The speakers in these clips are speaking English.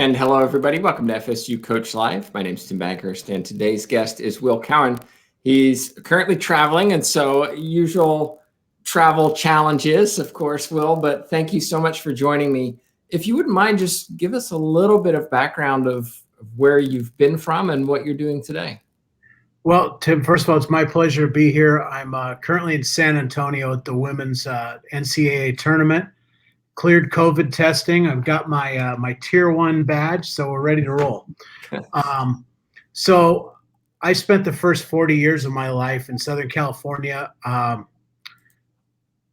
And hello, everybody. Welcome to FSU Coach Live. My name is Tim Bankhurst, and today's guest is Will Cowen. He's currently traveling, and so usual travel challenges, of course, Will, but thank you so much for joining me. If you wouldn't mind, just give us a little bit of background of where you've been from and what you're doing today. Well, Tim, first of all, it's my pleasure to be here. I'm currently in San Antonio at the women's NCAA tournament. Cleared COVID testing. I've got my Tier 1 badge, so we're ready to roll. So I spent the first 40 years of my life in Southern California.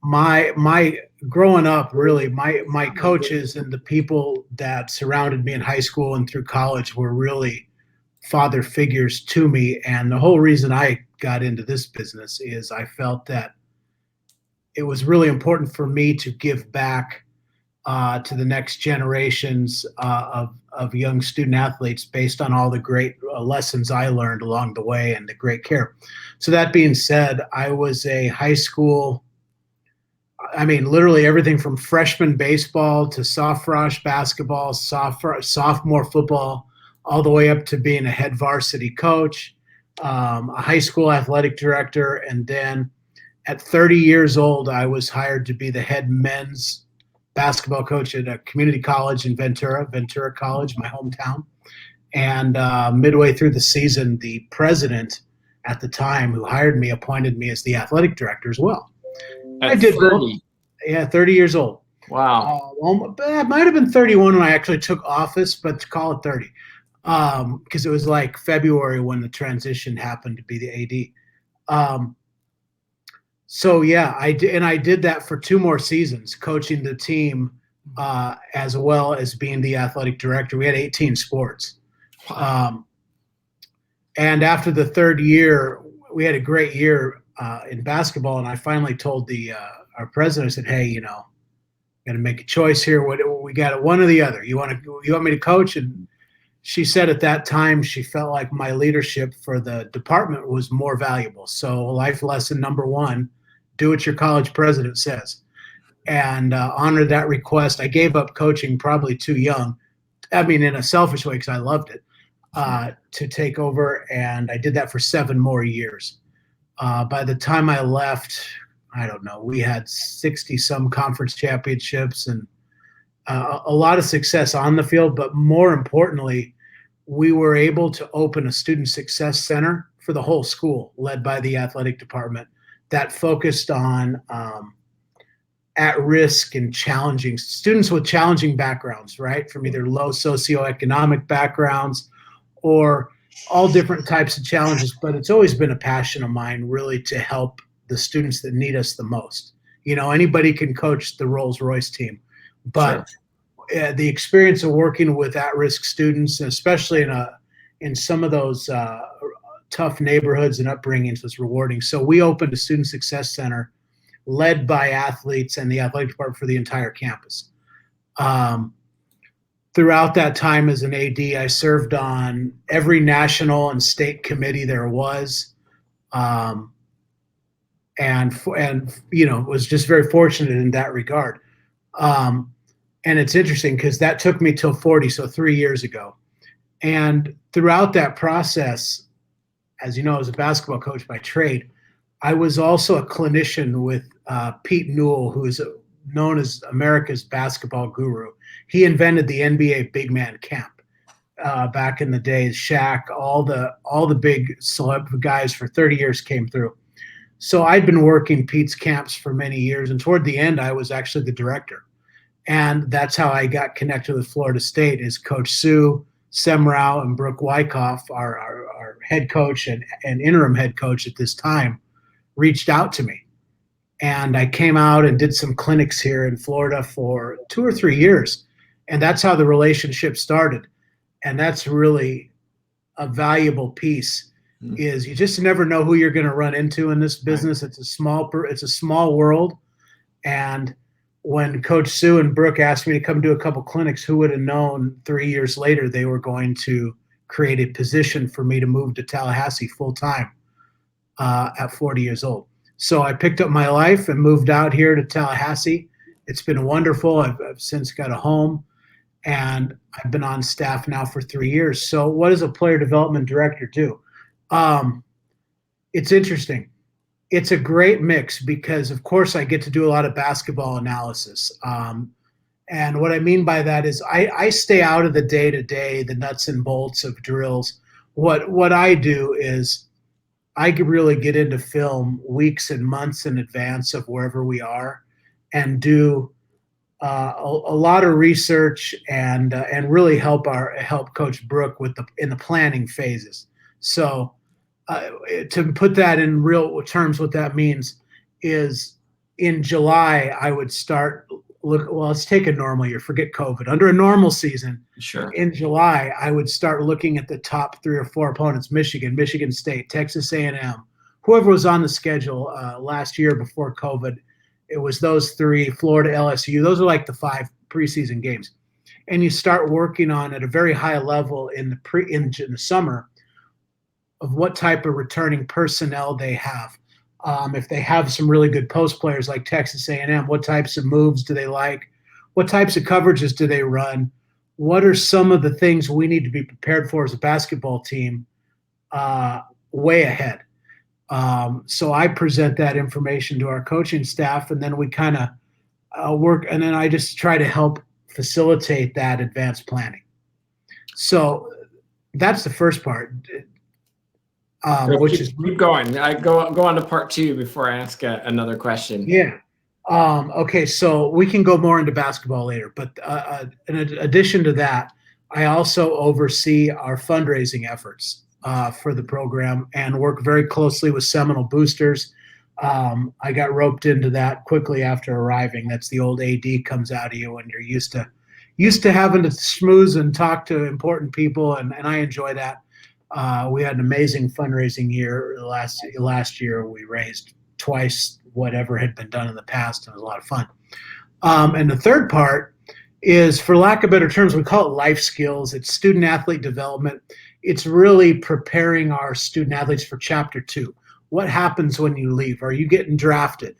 My growing up, really, my coaches and the people that surrounded me in high school and through college were really father figures to me. And the whole reason I got into this business is I felt that it was really important for me to give back to the next generations of young student athletes based on all the great lessons I learned along the way and the great care. So that being said, I was a high school, literally everything from freshman baseball to sophomore basketball, sophomore football, all the way up to being a head varsity coach, a high school athletic director, and then at 30 years old, I was hired to be the head men's basketball coach at a community college in Ventura College, my hometown. And midway through the season, the president at the time who hired me appointed me as the athletic director as well. At I did 30. Yeah, 30 years old. Wow. It might have been 31 when I actually took office, but call it 30. Because it was like February when the transition happened to be the AD. So yeah, I did that for 2 more seasons, coaching the team as well as being the athletic director. We had 18 sports. And after the 3rd year, we had a great year in basketball, and I finally told our president, I said, "Hey, got to make a choice here. What we got? One or the other. You want me to coach?" And she said at that time she felt like my leadership for the department was more valuable. So life lesson number 1, do what your college president says. And honored that request. I gave up coaching probably too young. In a selfish way because I loved it, to take over. And I did that for 7 more years. By the time I left, I don't know, we had 60-some conference championships and a lot of success on the field. But more importantly, we were able to open a student success center for the whole school, led by the athletic department, that focused on at-risk and challenging students with challenging backgrounds, right? From either low socioeconomic backgrounds or all different types of challenges. But it's always been a passion of mine, really, to help the students that need us the most. Anybody can coach the Rolls-Royce team, but the experience of working with at-risk students, especially in some of those tough neighborhoods and upbringings, was rewarding. So we opened a student success center led by athletes and the athletic department for the entire campus. Throughout that time as an AD, I served on every national and state committee there was, and was just very fortunate in that regard. And it's interesting because that took me till 40, so 3 years ago. And throughout that process, as you know, I was a basketball coach by trade. I was also a clinician with Pete Newell, who is known as America's basketball guru. He invented the NBA big man camp back in the day. Shaq, all the big celeb guys for 30 years came through. So I'd been working Pete's camps for many years, and toward the end, I was actually the director. And that's how I got connected with Florida State, is Coach Sue, Sem Rao, and Brooke Wyckoff, our head coach and interim head coach at this time, reached out to me. And I came out and did some clinics here in Florida for 2 or 3 years. And that's how the relationship started. And that's really a valuable piece, is you just never know who you're going to run into in this business. It's a small world. And when Coach Sue and Brooke asked me to come do a couple clinics, who would have known 3 years later they were going to create a position for me to move to Tallahassee full time at 40 years old. So I picked up my life and moved out here to Tallahassee. It's been wonderful. I've since got a home, and I've been on staff now for 3 years. So what does a player development director do? Um, it's interesting. It's a great mix because, of course, I get to do a lot of basketball analysis. And what I mean by that is I stay out of the day to day, the nuts and bolts of drills. What I do is I could really get into film weeks and months in advance of wherever we are, and do a lot of research and really help Coach Brook with the planning phases. So to put that in real terms, what that means is in July I would start look. Well, let's take a normal year. Forget COVID. Under a normal season, Sure. in July, I would start looking at the top 3 or 4 opponents: Michigan, Michigan State, Texas A&M, whoever was on the schedule last year before COVID. It was those three, Florida, LSU. Those are like the 5 preseason games. And you start working on at a very high level in the summer of what type of returning personnel they have. If they have some really good post players like Texas A&M, what types of moves do they like? What types of coverages do they run? What are some of the things we need to be prepared for as a basketball team way ahead? So I present that information to our coaching staff, and then we kind of work, and then I just try to help facilitate that advanced planning. So that's the first part. Which is keep going. I go on to part 2 before I ask another question. Yeah. Okay, so we can go more into basketball later, but in addition to that, I also oversee our fundraising efforts for the program and work very closely with Seminole boosters. I got roped into that quickly after arriving. That's the old AD comes out of you when you're used to having to schmooze and talk to important people, and I enjoy that. We had an amazing fundraising year. Last year, we raised twice whatever had been done in the past, and it was a lot of fun. And the third part is, for lack of better terms, we call it life skills. It's student athlete development. It's really preparing our student athletes for Chapter 2. What happens when you leave? Are you getting drafted?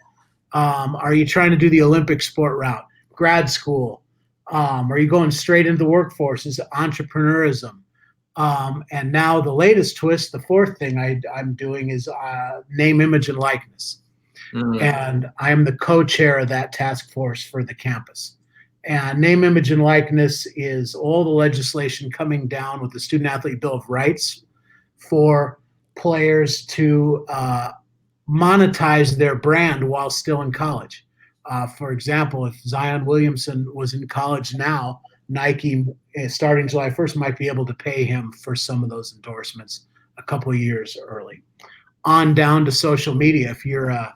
Are you trying to do the Olympic sport route? Grad school? Are you going straight into the workforce? Is it entrepreneurism? And now the latest twist, the fourth thing I'm doing is name, image, and likeness. Mm-hmm. And I am the co-chair of that task force for the campus. And name, image, and likeness is all the legislation coming down with the Student Athlete Bill of Rights for players to monetize their brand while still in college. For example, if Zion Williamson was in college now, Nike, starting July 1st, might be able to pay him for some of those endorsements a couple of years early. On down to social media. If you're a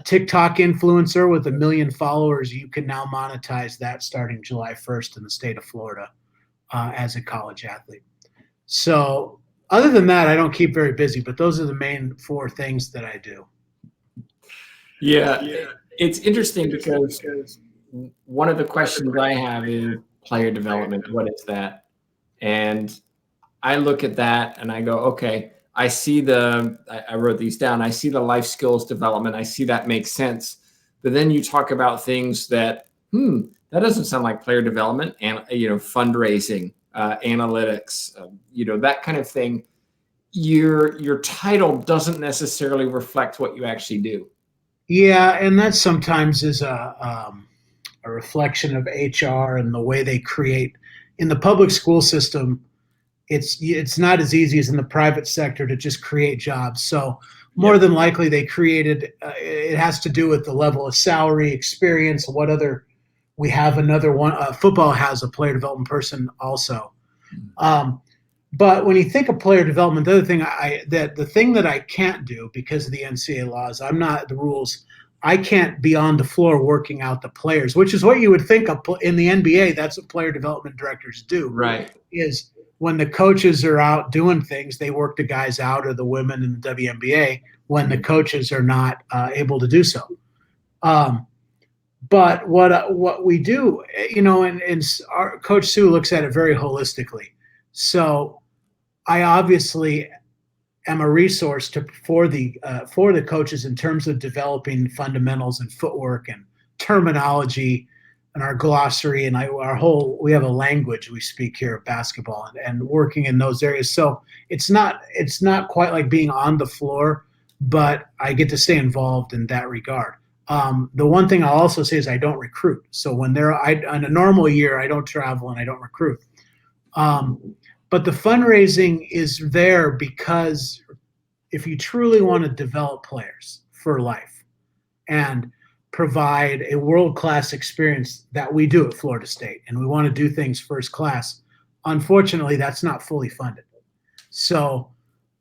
TikTok influencer with 1 million followers, you can now monetize that starting July 1st in the state of Florida as a college athlete. So other than that, I don't keep very busy, but those are the main 4 things that I do. Yeah. It's interesting because one of the questions I have is player development. What is that? And I look at that and I go, okay, I see I wrote these down. I see the life skills development. I see that makes sense. But then you talk about things that doesn't sound like player development, and fundraising, analytics, that kind of thing. Your title doesn't necessarily reflect what you actually do. Yeah, and that sometimes is a reflection of HR and the way they create. In the public school system, it's not as easy as in the private sector to just create jobs. So more than likely they created, it has to do with the level of salary, experience, we have another one. Football has a player development person also. But when you think of player development, the other thing the thing that I can't do because of the NCAA laws, I'm not the rules. I can't be on the floor working out the players, which is what you would think of in the NBA. That's what player development directors do. Right. Is when the coaches are out doing things, they work the guys out, or the women in the WNBA when the coaches are not able to do so. But what we do, and our Coach Sue looks at it very holistically. So I obviously am a resource for the coaches in terms of developing fundamentals and footwork and terminology, and our glossary and we have a language we speak here of basketball, and working in those areas. So it's not quite like being on the floor, but I get to stay involved in that regard. The one thing I'll also say is I don't recruit. So when on a normal year, I don't travel and I don't recruit. But the fundraising is there because if you truly want to develop players for life and provide a world-class experience that we do at Florida State, and we want to do things first class, unfortunately, that's not fully funded. So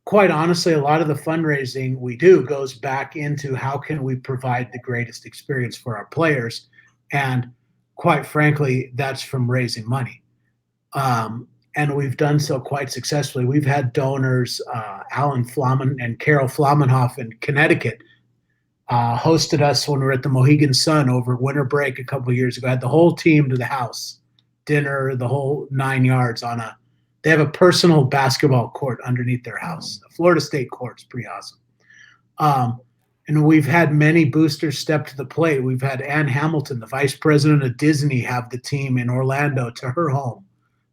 quite honestly, a lot of the fundraising we do goes back into how can we provide the greatest experience for our players. And quite frankly, that's from raising money. And we've done so quite successfully. We've had donors, Alan Flamen and Carol Flamenhoff in Connecticut, hosted us when we were at the Mohegan Sun over winter break a couple of years ago. Had the whole team to the house, dinner, the whole 9 yards they have a personal basketball court underneath their house. A Florida State court's pretty awesome. And we've had many boosters step to the plate. We've had Ann Hamilton, the vice president of Disney, have the team in Orlando to her home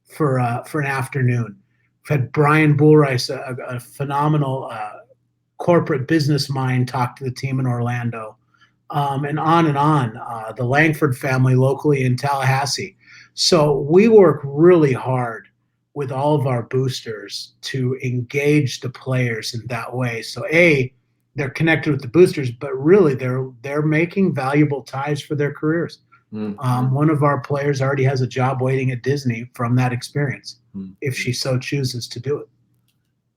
for an afternoon. We've had Brian Bullrice, a phenomenal corporate business mind, talk to the team in Orlando, and on and on. The Langford family locally in Tallahassee. So we work really hard with all of our boosters to engage the players in that way. So they're connected with the boosters, but really they're making valuable ties for their careers. One of our players already has a job waiting at Disney from that experience, if she so chooses to do it.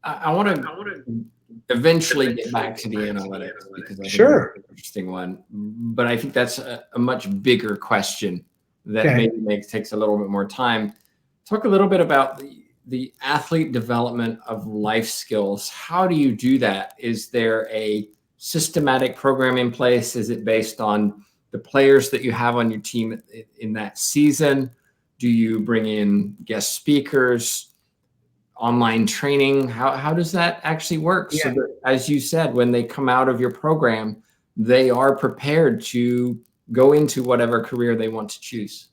I want to eventually get back to the analytics because I think Sure, that's an interesting one, but I think that's a much bigger question that maybe takes a little bit more time. Talk a little bit about the athlete development of life skills. How do you do that? Is there a systematic program in place? Is it based on the players that you have on your team in that season? Do you bring in guest speakers, online training? How does that actually work? Yeah. So that, as you said, when they come out of your program, they are prepared to go into whatever career they want to choose.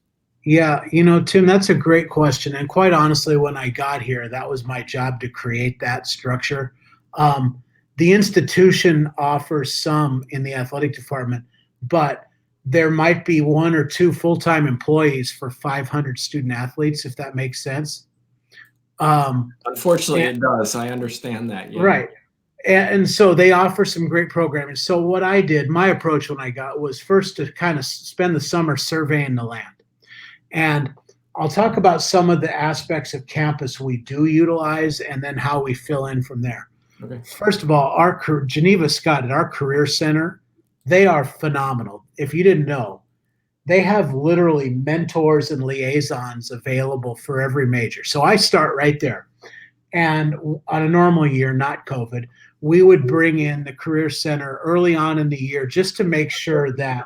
Yeah, Tim, that's a great question. And quite honestly, when I got here, that was my job to create that structure. The institution offers some in the athletic department, but there might be one or two full-time employees for 500 student athletes, if that makes sense. Unfortunately, it does. I understand that. Yeah. Right. And so they offer some great programming. So what I did, my approach when I got was first to kind of spend the summer surveying the land. And I'll talk about some of the aspects of campus we do utilize and then how we fill in from there. Okay. First of all, Geneva Scott at our Career Center, they are phenomenal. If you didn't know, they have literally mentors and liaisons available for every major. So I start right there. And on a normal year, not COVID, we would bring in the Career Center early on in the year just to make sure that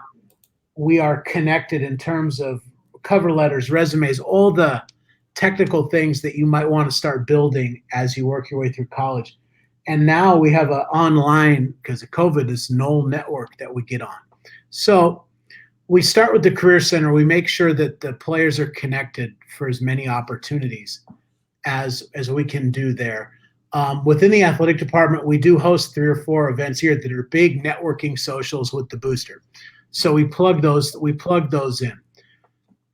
we are connected in terms of cover letters, resumes, all the technical things that you might want to start building as you work your way through college. And now we have an online, because of COVID, this Knoll network that we get on. So we start with the Career Center. We make sure that the players are connected for as many opportunities as we can do there. Within the athletic department, we do host 3 or 4 events here that are big networking socials with the booster. So we plug those in.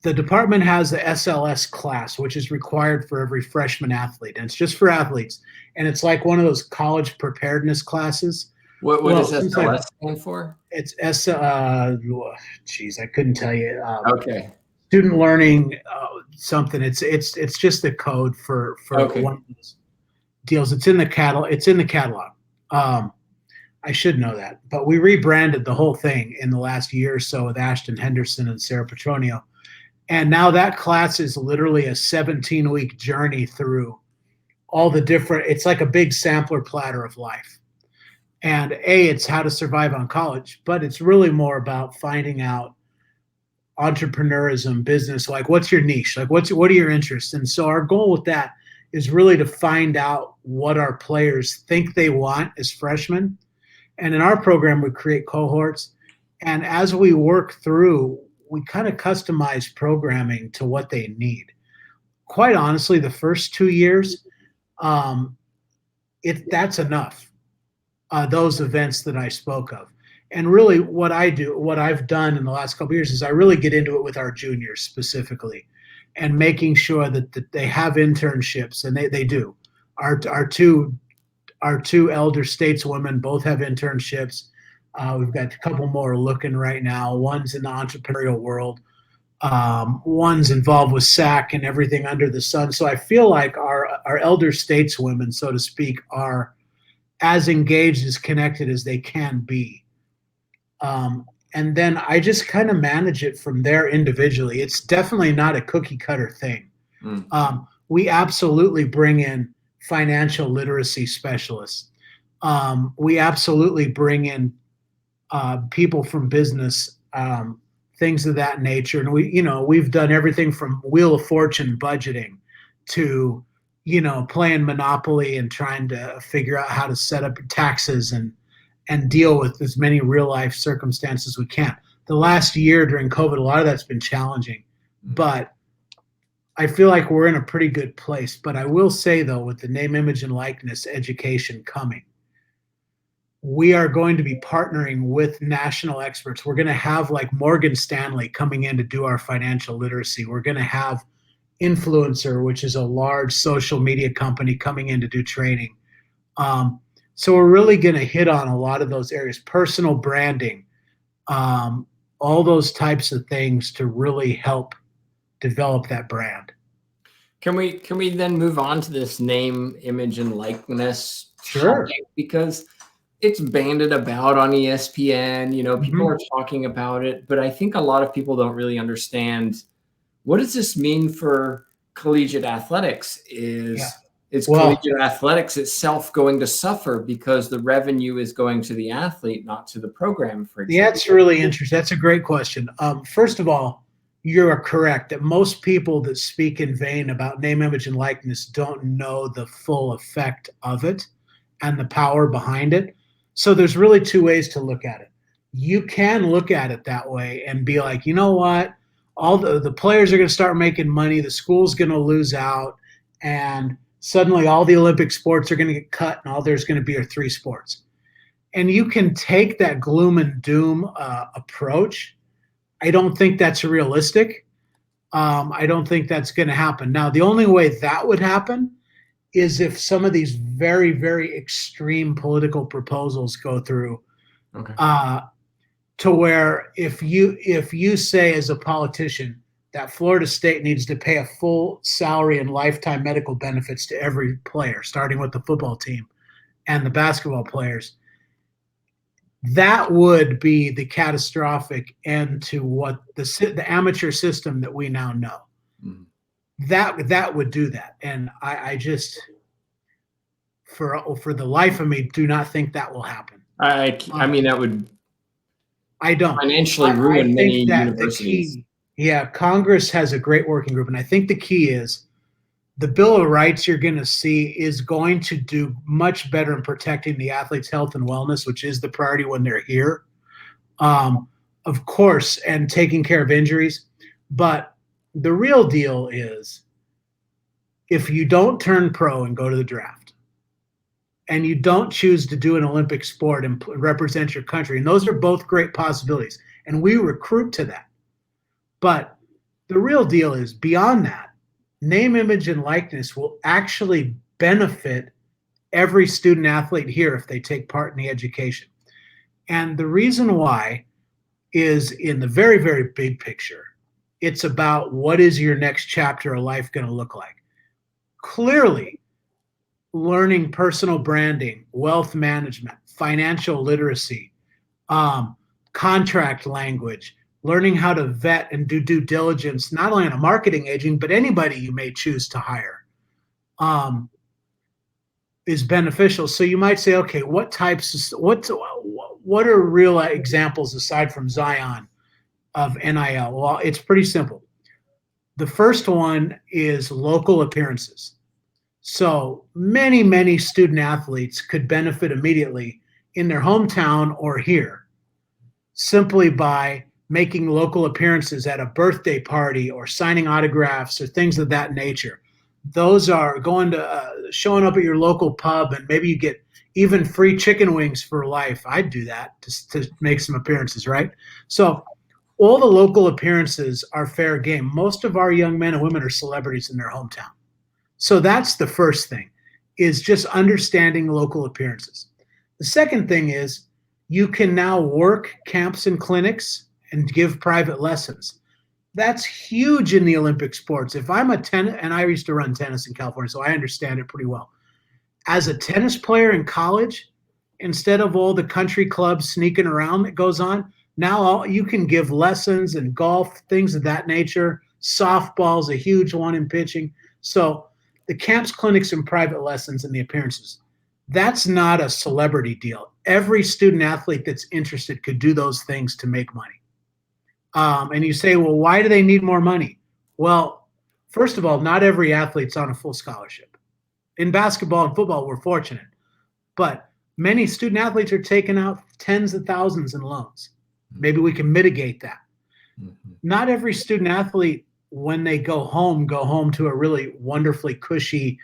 The department has the SLS class, which is required for every freshman athlete, and it's just for athletes. And it's like one of those college preparedness classes. What does SLS stand for? It's I couldn't tell you. Okay. Student learning something. It's just the code for Okay. one of those deals. It's in the catalog. I should know that, but we rebranded the whole thing in the last year or so with Ashton Henderson and Sarah Petronio. And now that class is literally a 17-week journey through all the different, it's like a big sampler platter of life. And it's how to survive on college, but it's really more about finding out entrepreneurism, business, like what's your niche? Like what are your interests? And so our goal with that is really to find out what our players think they want as freshmen. And in our program, we create cohorts. And as we work through, we kind of customize programming to what they need. Quite honestly, the first 2 years, um, that's enough. Those events that I spoke of. And really, what I've done in the last couple of years is I really get into it with our juniors specifically, and making sure that they have internships, and they do. Our two elder stateswomen both have internships. We've got a couple more looking right now. One's in the entrepreneurial world. One's involved with SAC and everything under the sun. So I feel like our elder stateswomen, so to speak, are as engaged, as connected as they can be. And then I just kind of manage it from there individually. It's definitely not a cookie cutter thing. We absolutely bring in financial literacy specialists. We absolutely bring in people from business, things of that nature. And we've done everything from Wheel of Fortune budgeting to, playing Monopoly and trying to figure out how to set up taxes and deal with as many real life circumstances as we can. The last year during COVID, a lot of that's been challenging, but I feel like we're in a pretty good place. But I will say, though, with the name, image, and likeness education coming, we are going to be partnering with national experts. We're going to have like Morgan Stanley coming in to do our financial literacy. We're going to have Influencer, which is a large social media company, coming in to do training. So we're really going to hit on a lot of those areas, personal branding, all those types of things to really help develop that brand. Can we then move on to this name, image, and likeness? Sure. Topic? Because it's banded about on ESPN. People are talking about it, but I think a lot of people don't really understand, what does this mean for collegiate athletics? Is collegiate athletics itself going to suffer because the revenue is going to the athlete, not to the program, for example? Yeah, that's really interesting. That's a great question. First of all, you're correct that most people that speak in vain about name, image, and likeness don't know the full effect of it and the power behind it. So there's really two ways to look at it. You can look at it that way and be like, you know what? All the players are going to start making money. The school's going to lose out. And suddenly all the Olympic sports are going to get cut, and all there's going to be are 3 sports. And you can take that gloom and doom approach. I don't think that's realistic. I don't think that's going to happen. Now, the only way that would happen is if some of these very, very extreme political proposals go through. Okay. To where if you say as a politician that Florida State needs to pay a full salary and lifetime medical benefits to every player, starting with the football team and the basketball players, that would be the catastrophic end to what the amateur system that we now know. That would do that. And I just, for the life of me, do not think that will happen. I mean, that would I don't financially ruin many universities. Congress has a great working group, and I think the key is the Bill of Rights you're going to see is going to do much better in protecting the athlete's health and wellness, which is the priority when they're here, of course, and taking care of injuries. But the real deal is, if you don't turn pro and go to the draft, and you don't choose to do an Olympic sport and represent your country, and those are both great possibilities, and we recruit to that. But the real deal is, beyond that, name, image, and likeness will actually benefit every student athlete here if they take part in the education. And the reason why is, in the very, very big picture, it's about what is your next chapter of life going to look like. Clearly, learning personal branding, wealth management, financial literacy, contract language, learning how to vet and do due diligence, not only on a marketing agent, but anybody you may choose to hire, is beneficial. So you might say, okay, what are real examples aside from Zion of NIL? Well, it's pretty simple. The first one is local appearances. So many, many student athletes could benefit immediately in their hometown or here, simply by making local appearances at a birthday party or signing autographs or things of that nature. Those are going to showing up at your local pub, and maybe you get even free chicken wings for life. I'd do that to make some appearances, right? So all the local appearances are fair game. Most of our young men and women are celebrities in their hometown. So that's the first thing, is just understanding local appearances. The second thing is you can now work camps and clinics and give private lessons. That's huge in the Olympic sports. If I'm a tennis, and I used to run tennis in California, so I understand it pretty well. As a tennis player in college, instead of all the country clubs sneaking around that goes on, now you can give lessons and golf, things of that nature. Softball's a huge one in pitching. So the camps, clinics, and private lessons and the appearances, that's not a celebrity deal. Every student athlete that's interested could do those things to make money. And you say, well, why do they need more money? Well, first of all, not every athlete's on a full scholarship. In basketball and football, we're fortunate. But many student athletes are taking out tens of thousands in loans. Maybe we can mitigate that. Mm-hmm. Not every student athlete, when they go home to a really wonderfully cushy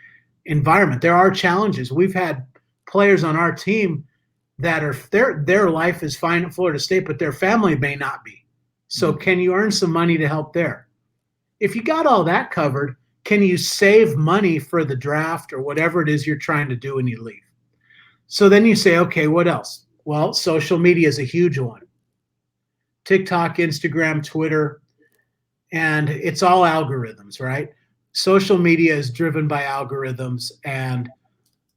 environment. There are challenges. We've had players on our team that are their life is fine at Florida State, but their family may not be. So can you earn some money to help there? If you got all that covered, can you save money for the draft or whatever it is you're trying to do when you leave? So then you say, okay, what else? Well, social media is a huge one. TikTok, Instagram, Twitter, and it's all algorithms, right? Social media is driven by algorithms, and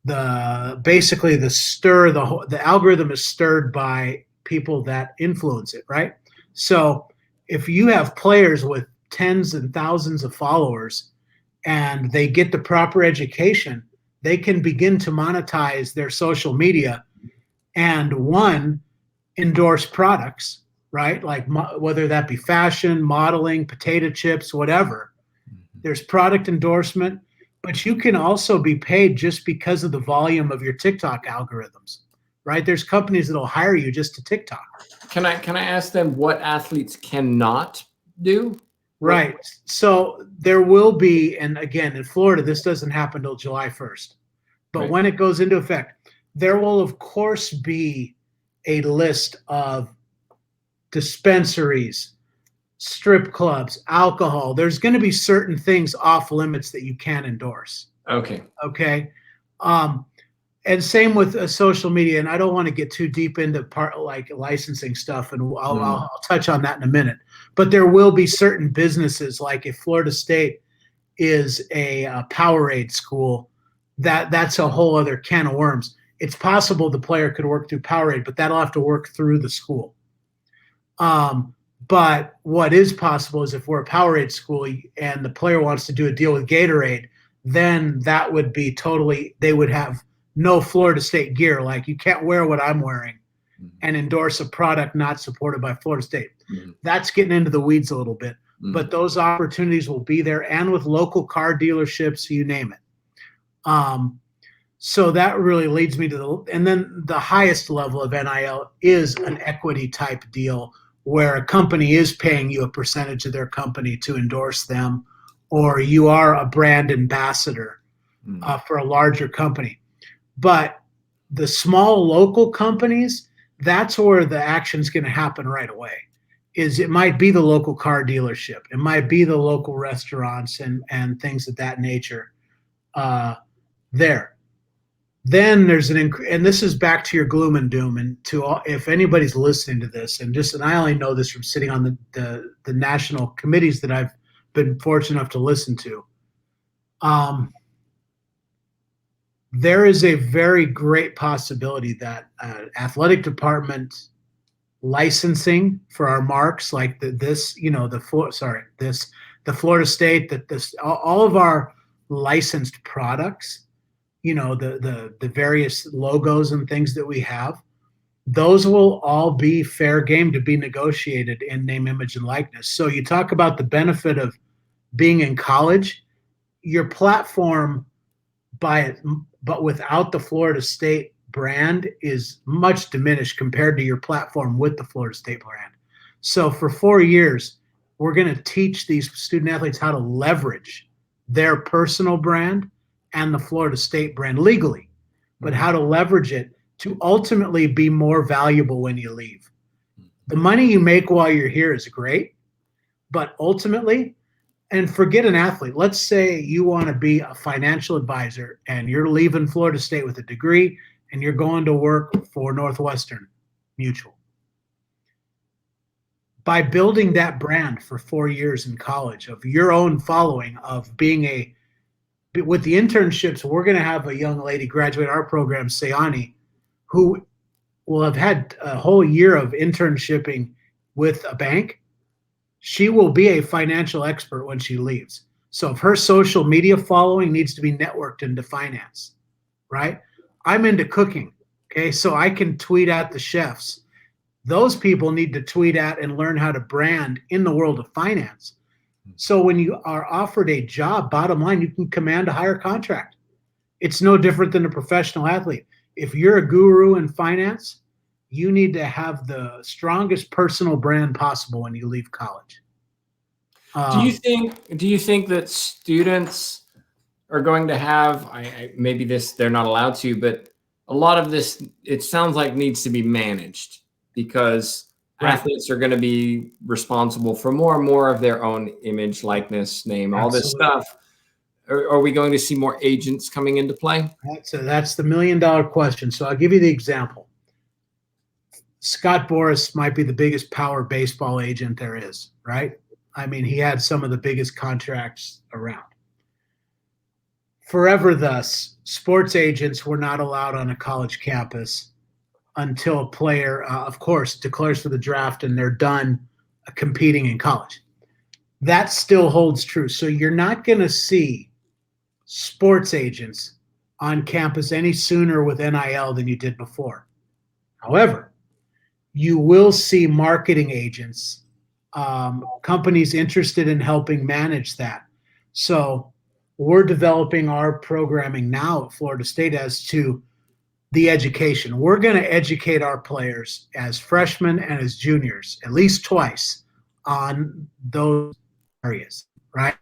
the algorithm is stirred by people that influence it, right? So if you have players with tens and thousands of followers and they get the proper education, they can begin to monetize their social media and endorse products, right? Like whether that be fashion, modeling, potato chips, whatever. There's product endorsement, but you can also be paid just because of the volume of your TikTok algorithms, right? There's companies that'll hire you just to TikTok. Can I ask them what athletes cannot do? Right. So there will be, and again, in Florida, this doesn't happen until July 1st. But right. When it goes into effect, there will, of course, be a list of dispensaries, strip clubs, alcohol. There's going to be certain things off limits that you can't endorse. Okay. And same with social media. And I don't want to get too deep into like licensing stuff, and I'll touch on that in a minute. But there will be certain businesses, like if Florida State is a Powerade school, that's a whole other can of worms. It's possible the player could work through Powerade, but that'll have to work through the school. But what is possible is if we're a Powerade school and the player wants to do a deal with Gatorade, then that would be they would have no Florida State gear. Like, you can't wear what I'm wearing and endorse a product not supported by Florida State. That's getting into the weeds a little bit, but those opportunities will be there, and with local car dealerships, you name it. So that really leads me to and then the highest level of NIL is an equity type deal, where a company is paying you a percentage of their company to endorse them, or you are a brand ambassador for a larger company. But the small local companies, that's where the action's going to happen right away. It might be the local car dealership. It might be the local restaurants and things of that nature there. Then there's and this is back to your gloom and doom, and if anybody's listening to this, and I only know this from sitting on the national committees that I've been fortunate enough to listen to. There is a very great possibility that athletic department licensing for our marks, like the Florida State, all of our licensed products, the various logos and things that we have, those will all be fair game to be negotiated in name, image, and likeness. So you talk about the benefit of being in college, your platform but without the Florida State brand is much diminished compared to your platform with the Florida State brand. So for 4 years, we're going to teach these student athletes how to leverage their personal brand and the Florida State brand legally, but how to leverage it to ultimately be more valuable when you leave. The money you make while you're here is great, but ultimately, and forget an athlete. Let's say you want to be a financial advisor and you're leaving Florida State with a degree and you're going to work for Northwestern Mutual. By building that brand for 4 years in college of your own following, of being with the internships, we're going to have a young lady graduate our program, Sayani, who will have had a whole year of internshipping with a bank. She will be a financial expert when she leaves. So if her social media following needs to be networked into finance, right? I'm into cooking, okay? So I can tweet at the chefs. Those people need to tweet at and learn how to brand in the world of finance. So when you are offered a job, bottom line, you can command a higher contract. It's no different than a professional athlete. If you're a guru in finance, you need to have the strongest personal brand possible when you leave college. Do you think that students are going to have, maybe they're not allowed to, but a lot of this, it sounds like, needs to be managed, because athletes are going to be responsible for more and more of their own image, likeness, name, all this stuff. Are we going to see more agents coming into play? That's the $1 million question. So I'll give you the example. Scott Boras might be the biggest power baseball agent there is, right? I mean, he had some of the biggest contracts around. Forever thus, sports agents were not allowed on a college campus until a player, of course, declares for the draft and they're done competing in college. That still holds true. So you're not going to see sports agents on campus any sooner with NIL than you did before. However, you will see marketing agents, companies interested in helping manage that. So we're developing our programming now at Florida State as to the education. We're going to educate our players as freshmen and as juniors at least twice on those areas, right?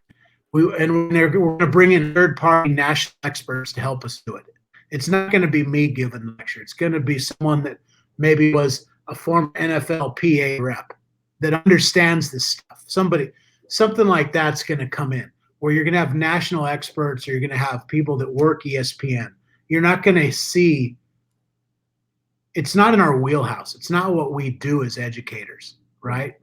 We're going to bring in third-party national experts to help us do it. It's not going to be me giving the lecture. It's going to be someone that maybe was a former NFL PA rep that understands this stuff. Something like that's going to come in, where you're going to have national experts, or you're going to have people that work ESPN. You're not going to see, it's not in our wheelhouse. It's not what we do as educators, right?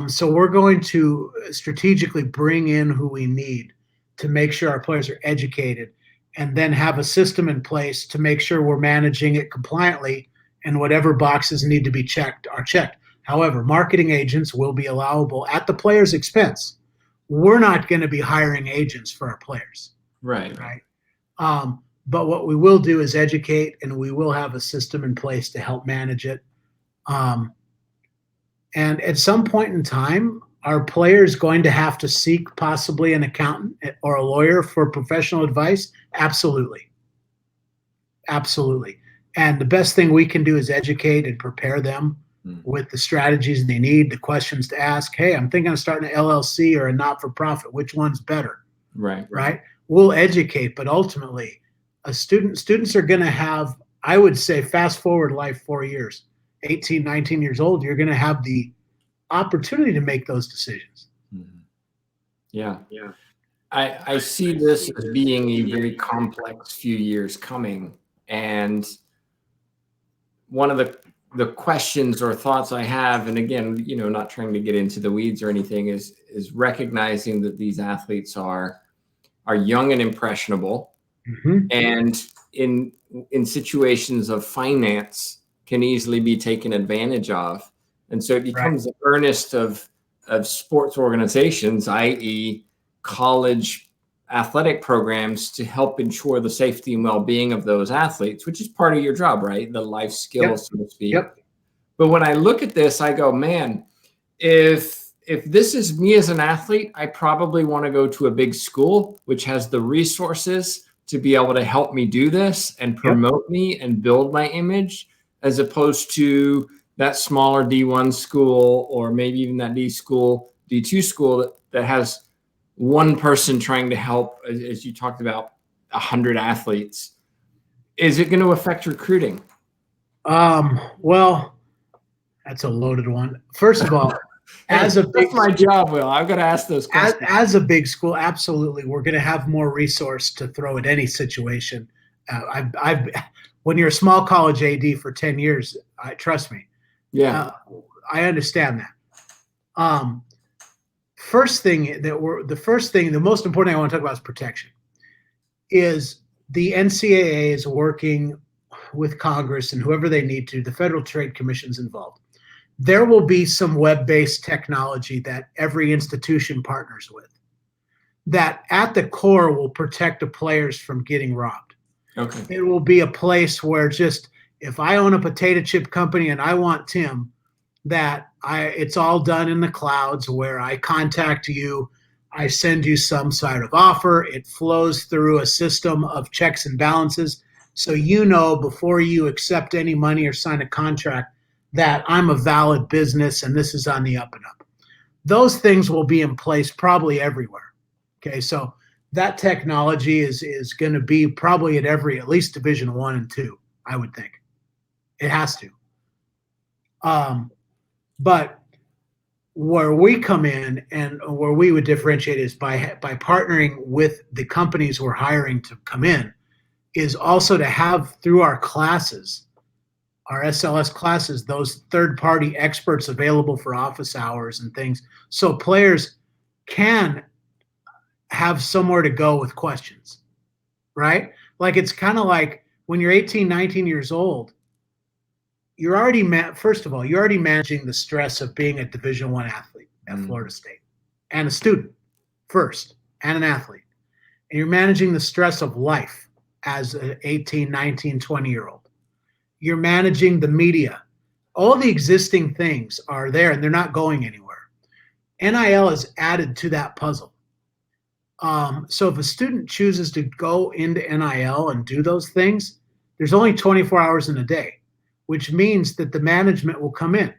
So we're going to strategically bring in who we need to make sure our players are educated, and then have a system in place to make sure we're managing it compliantly, and whatever boxes need to be checked are checked. However, marketing agents will be allowable at the player's expense. We're not going to be hiring agents for our players. Right. But what we will do is educate, and we will have a system in place to help manage it. And at some point in time, are players going to have to seek possibly an accountant or a lawyer for professional advice? Absolutely. Absolutely. And the best thing we can do is educate and prepare them with the strategies they need, the questions to ask. Hey, I'm thinking of starting an LLC or a not-for-profit. Which one's better? Right. We'll educate, but ultimately, students are going to have, I would say, fast forward life 4 years, 18, 19 years old, you're going to have the opportunity to make those decisions. Yeah. I see this as being a very complex few years coming. And one of the questions or thoughts I have, and again, not trying to get into the weeds or anything, is recognizing that these athletes are young and impressionable, and in situations of finance can easily be taken advantage of. And so it becomes the earnest of sports organizations, i.e. college athletic programs, to help ensure the safety and well-being of those athletes, which is part of your job, right? The life skills, so to speak. But when I look at this, I go, man, if this is me as an athlete, I probably want to go to a big school, which has the resources to be able to help me do this and promote me and build my image, as opposed to, that smaller D1 school, or maybe even that D2 school that has one person trying to help, as you talked about, 100 athletes? Is it going to affect recruiting? Well, that's a loaded one. First of all, Hey, as a big, that's my job, Will. I've got to ask those questions. as a big school, absolutely, we're going to have more resource to throw at any situation. When you're a small college AD for 10 years, trust me, Yeah. I understand that. The most important thing I want to talk about is protection. Is the NCAA is working with Congress and whoever they need to, the Federal Trade Commission's involved. There will be some web-based technology that every institution partners with that at the core will protect the players from getting robbed. Okay. It will be a place where just if I own a potato chip company and I want Tim, it's all done in the clouds where I contact you, I send you some sort of offer, it flows through a system of checks and balances. So you know before you accept any money or sign a contract that I'm a valid business and this is on the up and up. Those things will be in place probably everywhere. Okay, so that technology is going to be probably at least Division 1 and 2, I would think. It has to. But where we come in and where we would differentiate is by partnering with the companies we're hiring to come in, is also to have through our classes, our SLS classes, those third-party experts available for office hours and things, so players can have somewhere to go with questions, right? Like it's kind of like when you're 18, 19 years old, you're already first of all, you're already managing the stress of being a Division I athlete at Florida State and a student first and an athlete. And you're managing the stress of life as an 18, 19, 20-year-old. You're managing the media. All the existing things are there and they're not going anywhere. NIL is added to that puzzle. So if a student chooses to go into NIL and do those things, there's only 24 hours in a day, which means that the management will come in.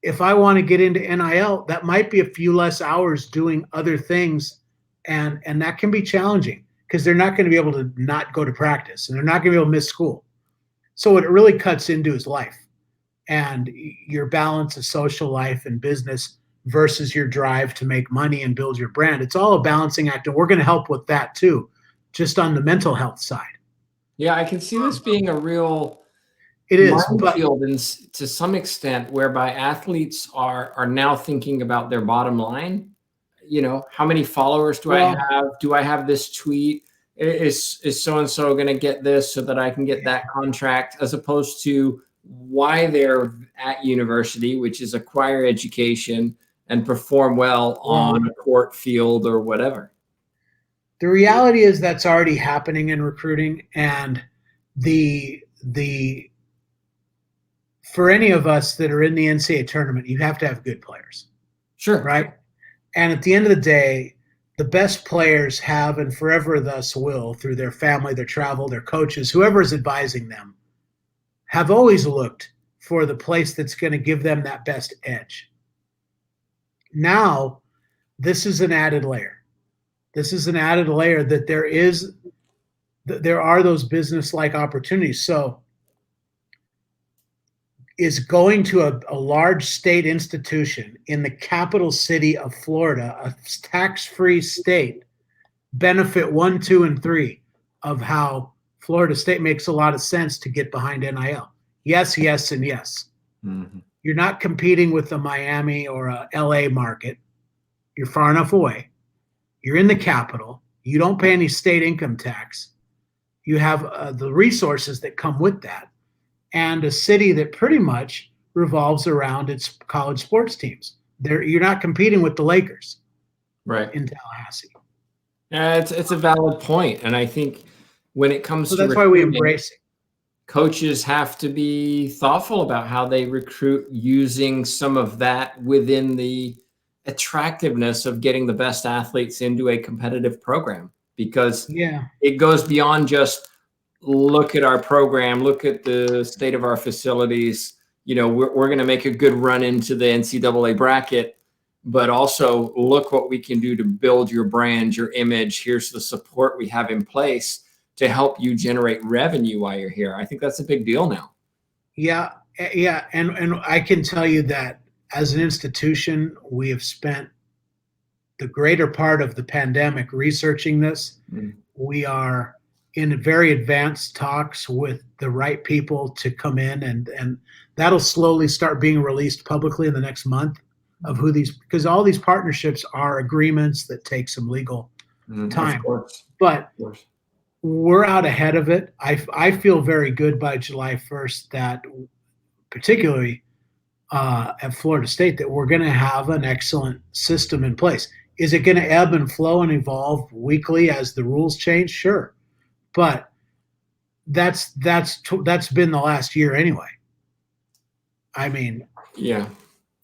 If I want to get into NIL, that might be a few less hours doing other things, and that can be challenging because they're not going to be able to not go to practice and they're not going to be able to miss school. So what it really cuts into is life and your balance of social life and business versus your drive to make money and build your brand. It's all a balancing act, and we're going to help with that too, just on the mental health side. Yeah, I can see this being a real minefield to some extent, whereby athletes are now thinking about their bottom line. You know, how many followers do I have? Do I have this tweet? Is so-and-so going to get this so that I can get that contract, as opposed to why they're at university, which is acquire education and perform well on a court, field, or whatever. The reality is that's already happening in recruiting, and for any of us that are in the NCAA tournament, you have to have good players. Sure. Right? And at the end of the day, the best players have and forever thus will, through their family, their travel, their coaches, whoever is advising them, have always looked for the place that's going to give them that best edge. Now, this is an added layer. This is an added layer that there are those business-like opportunities. So is going to a large state institution in the capital city of Florida, a tax-free state, benefit 1, 2, and 3 of how Florida State makes a lot of sense to get behind NIL? Yes, yes, and yes. Mm-hmm. You're not competing with the Miami or a LA market. You're far enough away. You're in the capital. You don't pay any state income tax. You have the resources that come with that, and a city that pretty much revolves around its college sports teams. You're not competing with the Lakers, right, in Tallahassee. Yeah, it's a valid point, and I think when it comes to that's why we embrace it. Coaches have to be thoughtful about how they recruit, using some of that within the attractiveness of getting the best athletes into a competitive program, because it goes beyond just look at our program, look at the state of our facilities. we're going to make a good run into the NCAA bracket, but also look what we can do to build your brand, your image. Here's the support we have in place to help you generate revenue while you're here. I think that's a big deal now. Yeah, yeah, and I can tell you that as an institution, we have spent the greater part of the pandemic researching this. We are in very advanced talks with the right people to come in, and that'll slowly start being released publicly in the next month of who these, because all these partnerships are agreements that take some legal time. Of course. But Of course. we're out ahead of it. I feel very good by July 1st that particularly at Florida State that we're going to have an excellent system in place. Is it going to ebb and flow and evolve weekly as the rules change? Sure, but that's been the last year anyway. I mean, yeah,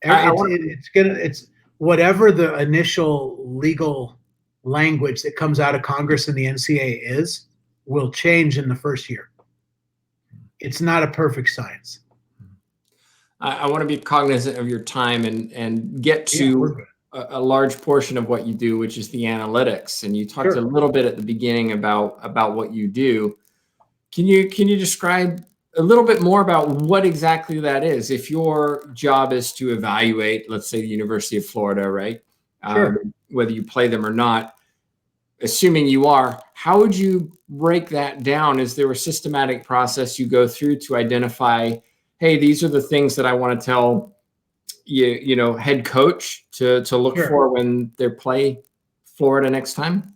it's whatever the initial legal language that comes out of Congress and the NCAA is will change in the first year. It's not a perfect science. I want to be cognizant of your time and get to a large portion of what you do, which is the analytics. And you talked a little bit at the beginning about what you do. Can you describe a little bit more about what exactly that is? If your job is to evaluate, let's say the University of Florida, right? Whether you play them or not, assuming you are, how would you break that down? Is there a systematic process you go through to identify, hey, these are the things that I want to tell head coach to look for when they play Florida next time?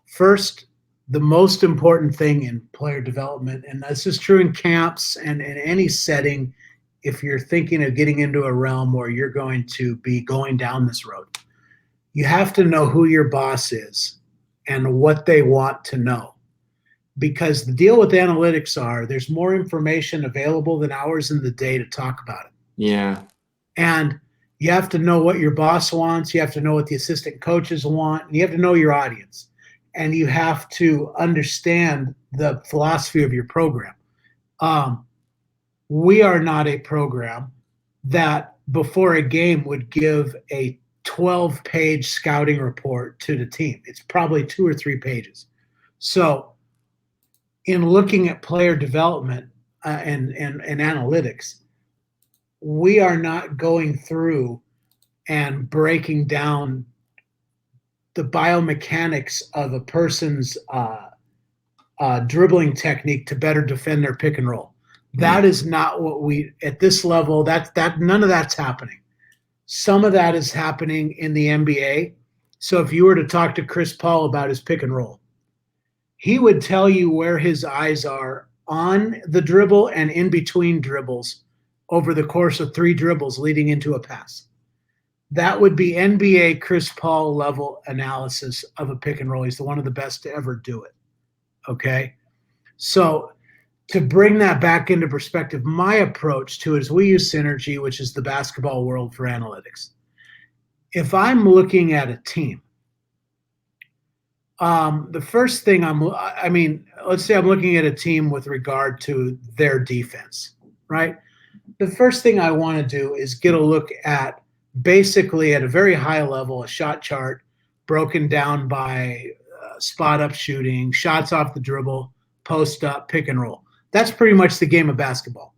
First, the most important thing in player development, and this is true in camps and in any setting, if you're thinking of getting into a realm where you're going to be going down this road, you have to know who your boss is and what they want to know. Because the deal with analytics are there's more information available than hours in the day to talk about it. Yeah. And you have to know what your boss wants. You have to know what the assistant coaches want. And you have to know your audience. And you have to understand the philosophy of your program. We are not a program that before a game would give a 12-page scouting report to the team. It's probably 2 or 3 pages. So in looking at player development and analytics, we are not going through and breaking down the biomechanics of a person's dribbling technique to better defend their pick and roll. That is not what we, at this level, none of that's happening. Some of that is happening in the NBA. So if you were to talk to Chris Paul about his pick and roll, he would tell you where his eyes are on the dribble and in between dribbles over the course of 3 dribbles leading into a pass. That would be NBA Chris Paul level analysis of a pick and roll. He's one of the best to ever do it. Okay? So to bring that back into perspective, my approach to it is we use Synergy, which is the basketball world for analytics. If I'm looking at a team, the first thing let's say I'm looking at a team with regard to their defense, right? The first thing I want to do is get a look at basically at a very high level, a shot chart broken down by spot up shooting, shots off the dribble, post up, pick and roll. That's pretty much the game of basketball.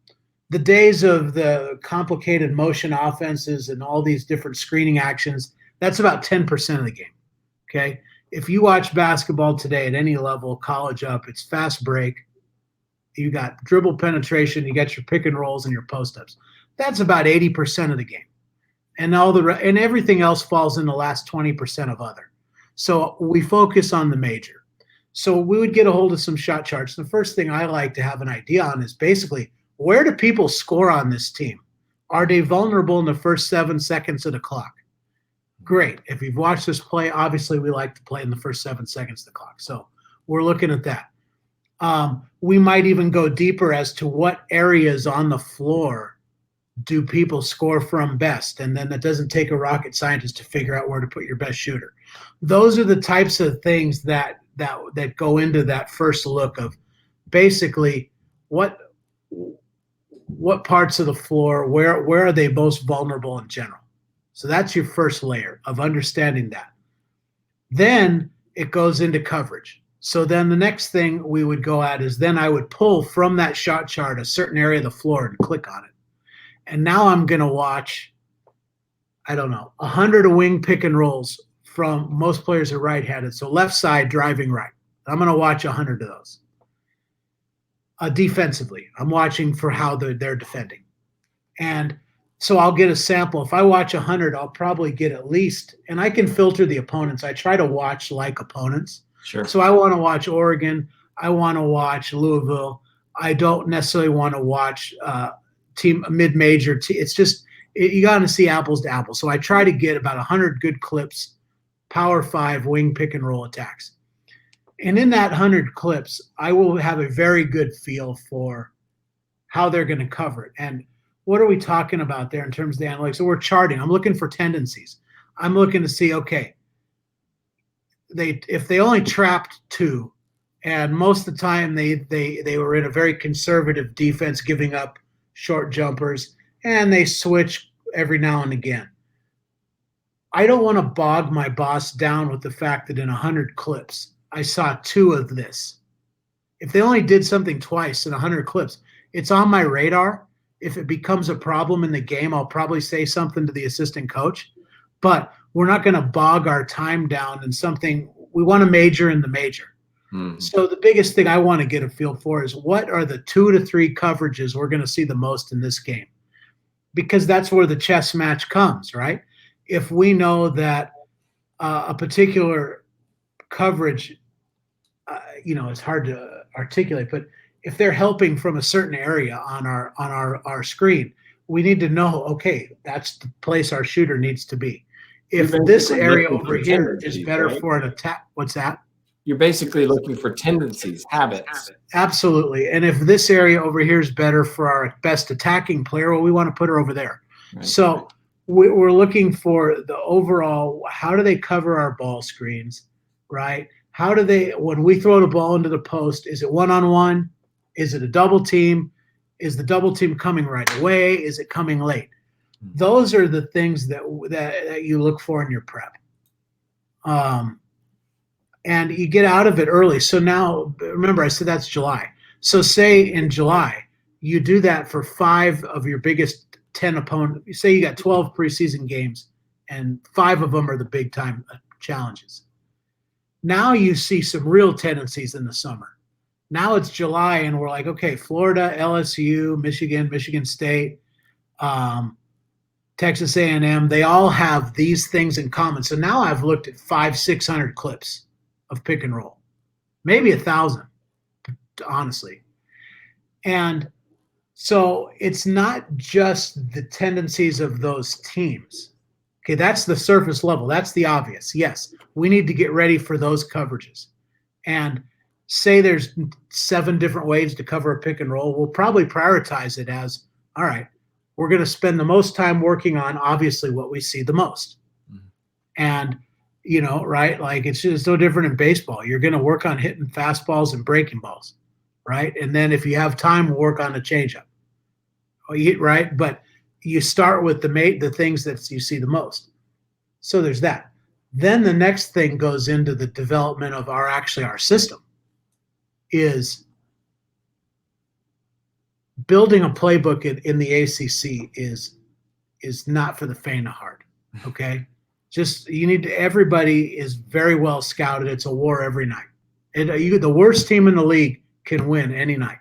The days of the complicated motion offenses and all these different screening actions, that's about 10% of the game, okay? If you watch basketball today at any level, college up, it's fast break. You got dribble penetration, you got your pick and rolls and your post-ups. That's about 80% of the game. And and everything else falls in the last 20% of other. So we focus on the major. So we would get a hold of some shot charts. The first thing I like to have an idea on is basically, where do people score on this team? Are they vulnerable in the first 7 seconds of the clock? Great. If you've watched us play, obviously we like to play in the first 7 seconds of the clock. So we're looking at that. We might even go deeper as to what areas on the floor do people score from best. And then that doesn't take a rocket scientist to figure out where to put your best shooter. Those are the types of things that go into that first look of basically what parts of the floor, where are they most vulnerable in general. So that's your first layer of understanding that. Then it goes into coverage. So then the next thing we would go at is then I would pull from that shot chart a certain area of the floor and click on it. And now I'm going to watch, I don't know, 100 wing pick and rolls from most players are right-handed. So left side driving right. I'm going to watch 100 of those. Defensively, I'm watching for how they're defending. And so I'll get a sample. If I watch 100, I'll probably get at least, and I can filter the opponents. I try to watch like opponents. Sure. So I want to watch Oregon. I want to watch Louisville. I don't necessarily want to watch team mid-major. It's just, you got to see apples to apples. So I try to get about 100 good clips, Power 5 wing pick and roll attacks. And in that 100 clips, I will have a very good feel for how they're going to cover it. And what are we talking about there in terms of the analytics? So we're charting. I'm looking for tendencies. I'm looking to see, okay, if they only trapped 2, and most of the time they were in a very conservative defense, giving up short jumpers, and they switch every now and again. I don't want to bog my boss down with the fact that in 100 clips, I saw 2 of this. If they only did something twice in 100 clips, it's on my radar. If it becomes a problem in the game, I'll probably say something to the assistant coach. But we're not going to bog our time down in something. We want to major in the major. Mm-hmm. So the biggest thing I want to get a feel for is what are the 2 to 3 coverages we're going to see the most in this game? Because that's where the chess match comes, right? If we know that a particular coverage, it's hard to articulate, but if they're helping from a certain area on our screen, we need to know, okay, that's the place our shooter needs to be. If this area over here is better, right, for an attack, what's that? You're basically looking for tendencies, habits. Absolutely. And if this area over here is better for our best attacking player, well, we want to put her over there. Right. So we're looking for the overall, how do they cover our ball screens, right? How do they, when we throw the ball into the post, is it one-on-one? Is it a double team? Is the double team coming right away? Is it coming late? Those are the things that you look for in your prep. And you get out of it early. So now, remember, I said that's July. So say in July, you do that for 5 of your biggest 10 opponents. Say you got 12 preseason games, and 5 of them are the big-time challenges. Now you see some real tendencies in the summer. Now it's July, and we're like, okay, Florida, LSU, Michigan State, Texas A&M, they all have these things in common. So now I've looked at 500-600 clips of pick and roll, maybe 1,000, honestly. And so it's not just the tendencies of those teams. Okay, that's the surface level. That's the obvious. Yes, we need to get ready for those coverages. And say there's 7 different ways to cover a pick and roll. We'll probably prioritize it as, all right, we're going to spend the most time working on, obviously, what we see the most. Mm-hmm. And, right, like it's just no different in baseball. You're going to work on hitting fastballs and breaking balls, right? And then if you have time, work on a changeup, right? But you start with the things that you see the most. So there's that. Then the next thing goes into the development of our system is building a playbook in the ACC is not for the faint of heart. Okay, everybody is very well scouted. It's a war every night, and the worst team in the league can win any night.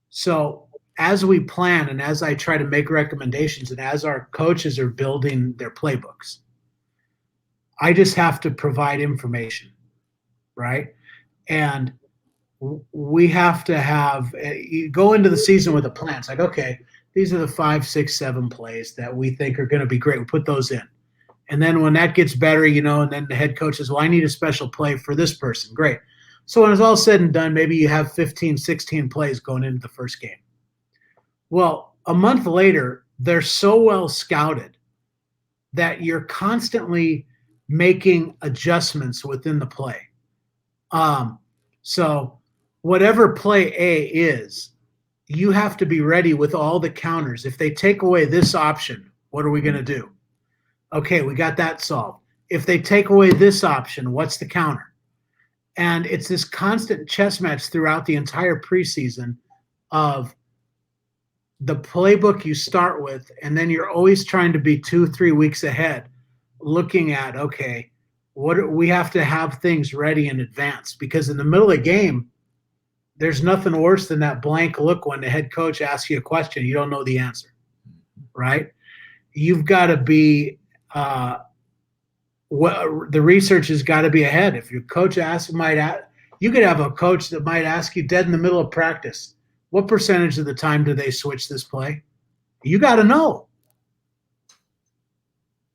So as we plan and as I try to make recommendations and as our coaches are building their playbooks, I just have to provide information, right? And we have to you go into the season with a plan. It's like, okay, these are the 5, 6, 7 plays that we think are going to be great. We put those in. And then when that gets better, and then the head coach says, well, I need a special play for this person. Great. So when it's all said and done, maybe you have 15, 16 plays going into the first game. Well, a month later, they're so well scouted that you're constantly making adjustments within the play. So whatever play A is, you have to be ready with all the counters. If they take away this option, what are we going to do? Okay, we got that solved. If they take away this option, what's the counter? And it's this constant chess match throughout the entire preseason of the playbook you start with, and then you're always trying to be 2-3 weeks ahead, looking at, okay, what we have to have things ready in advance, because in the middle of the game, there's nothing worse than that blank look when the head coach asks you a question, you don't know the answer, right? You've got to be the research has got to be ahead. If your coach you could have a coach that might ask you dead in the middle of practice, what percentage of the time do they switch this play? You got to know,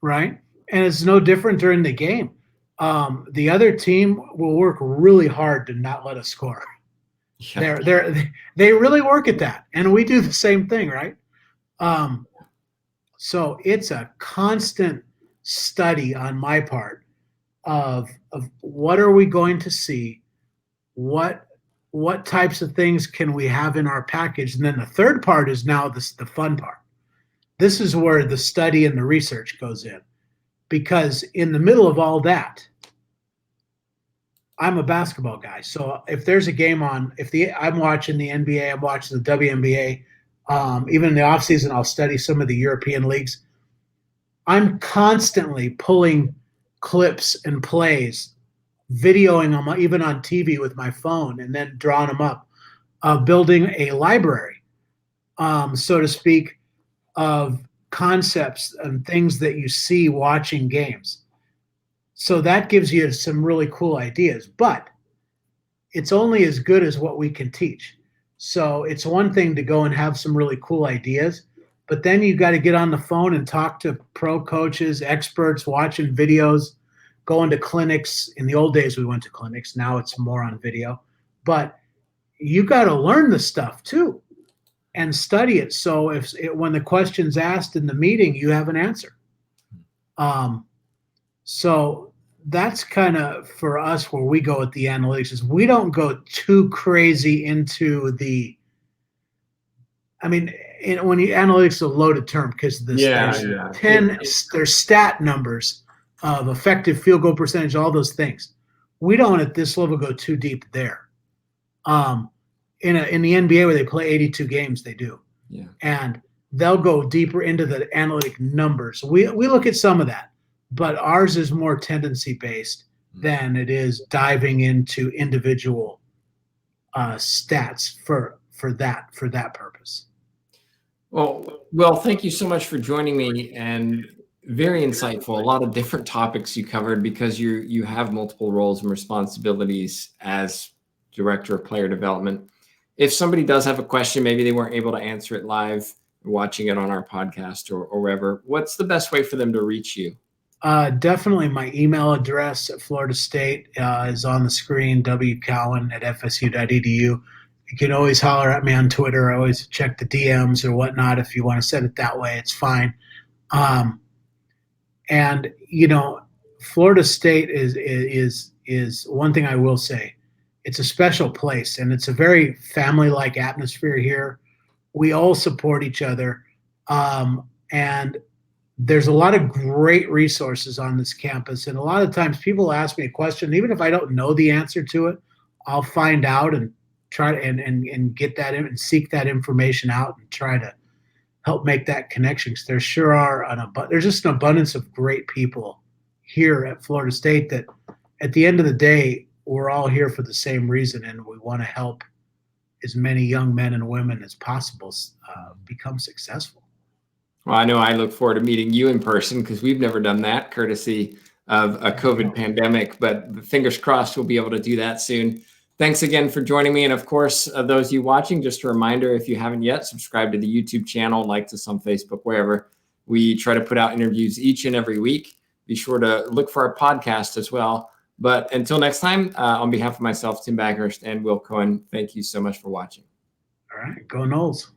right? And it's no different during the game. The other team will work really hard to not let us score. Yeah. They really work at that, and we do the same thing, right? So it's a constant study on my part of what are we going to see, what types of things can we have in our package, and then the third part is now the fun part. This is where the study and the research goes in, because in the middle of all that, I'm a basketball guy. So if there's a game on, I'm watching the NBA, I'm watching the WNBA, even in the offseason, I'll study some of the European leagues. I'm constantly pulling clips and plays, videoing them even on TV with my phone, and then drawing them up, building a library, so to speak, of concepts and things that you see watching games. So that gives you some really cool ideas, but it's only as good as what we can teach. So it's one thing to go and have some really cool ideas, but then you got to get on the phone and talk to pro coaches, experts, watching videos, going to clinics. In the old days, we went to clinics. Now it's more on video. But you got to learn the stuff too and study it. So when the question's asked in the meeting, you have an answer. So that's kind of for us where we go with the analytics is we don't go too crazy into the, I mean, when you analytics is a loaded term because there's stat numbers of effective field goal percentage, all those things. We don't at this level go too deep there. In the NBA where they play 82 games, they do. Yeah. And they'll go deeper into the analytic numbers. We look at some of that, but ours is more tendency based than it is diving into individual stats for that purpose. Well, thank you so much for joining me, and very insightful. A lot of different topics you covered because you have multiple roles and responsibilities as director of player development. If somebody does have a question, maybe they weren't able to answer it live, watching it on our podcast or wherever, what's the best way for them to reach you? Definitely my email address at Florida State is on the screen, wcowen@fsu.edu. You can always holler at me on Twitter. I always check the DMs or whatnot. If you want to set it that way, it's fine. And Florida State is one thing I will say. It's a special place, and it's a very family-like atmosphere here. We all support each other, and there's a lot of great resources on this campus. And a lot of times people ask me a question, even if I don't know the answer to it, I'll find out and try to and get that in and seek that information out and try to help make that connection. Because there sure are there's just an abundance of great people here at Florida State that at the end of the day, we're all here for the same reason, and we want to help as many young men and women as possible become successful. Well, I know I look forward to meeting you in person because we've never done that courtesy of a COVID pandemic, but fingers crossed we'll be able to do that soon. Thanks again for joining me. And of course, those of you watching, just a reminder, if you haven't yet, subscribe to the YouTube channel, like us on Facebook, wherever. We try to put out interviews each and every week. Be sure to look for our podcast as well. But until next time, on behalf of myself, Tim Baghurst, and Will Cowen, thank you so much for watching. All right, go Noles.